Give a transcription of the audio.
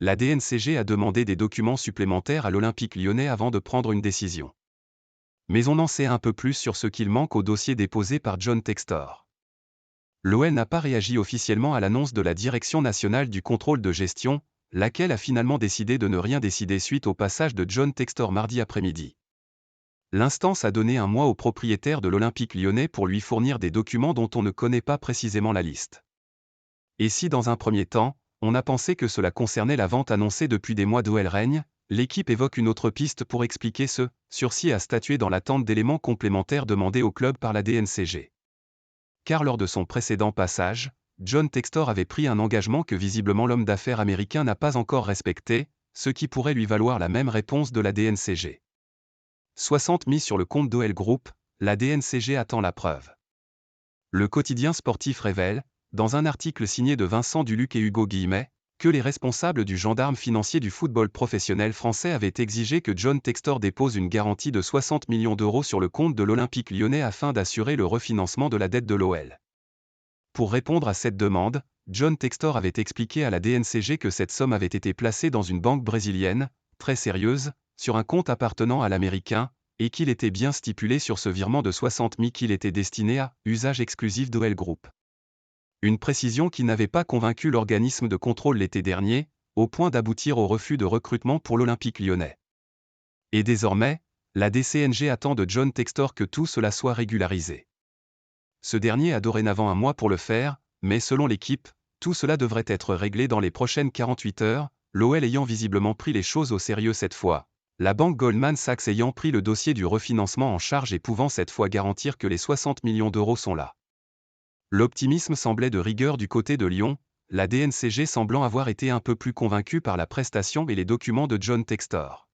La DNCG a demandé des documents supplémentaires à l'Olympique lyonnais avant de prendre une décision. Mais on en sait un peu plus sur ce qu'il manque au dossier déposé par John Textor. L'OL n'a pas réagi officiellement à l'annonce de la Direction nationale du contrôle de gestion, laquelle a finalement décidé de ne rien décider suite au passage de John Textor mardi après-midi. L'instance a donné un mois au propriétaire de l'Olympique lyonnais pour lui fournir des documents dont on ne connaît pas précisément la liste. Et si dans un premier temps, on a pensé que cela concernait la vente annoncée depuis des mois d'OL Reims, l'équipe évoque une autre piste pour expliquer ce sursis à statuer dans l'attente d'éléments complémentaires demandés au club par la DNCG. Car lors de son précédent passage, John Textor avait pris un engagement que visiblement l'homme d'affaires américain n'a pas encore respecté, ce qui pourrait lui valoir la même réponse de la DNCG. 60 mis sur le compte d'OL Group, la DNCG attend la preuve. Le quotidien sportif révèle, dans un article signé de Vincent Duluc et Hugo Guillemet, que les responsables du gendarme financier du football professionnel français avaient exigé que John Textor dépose une garantie de 60 millions d'euros sur le compte de l'Olympique lyonnais afin d'assurer le refinancement de la dette de l'OL. Pour répondre à cette demande, John Textor avait expliqué à la DNCG que cette somme avait été placée dans une banque brésilienne, très sérieuse, sur un compte appartenant à l'Américain, et qu'il était bien stipulé sur ce virement de 60 000 qu'il était destiné à usage exclusif d'OL Group. Une précision qui n'avait pas convaincu l'organisme de contrôle l'été dernier, au point d'aboutir au refus de recrutement pour l'Olympique lyonnais. Et désormais, la DCNG attend de John Textor que tout cela soit régularisé. Ce dernier a dorénavant un mois pour le faire, mais selon l'équipe, tout cela devrait être réglé dans les prochaines 48 heures, l'OL ayant visiblement pris les choses au sérieux cette fois, la banque Goldman Sachs ayant pris le dossier du refinancement en charge et pouvant cette fois garantir que les 60 millions d'euros sont là. L'optimisme semblait de rigueur du côté de Lyon, la DNCG semblant avoir été un peu plus convaincue par la prestation et les documents de John Textor.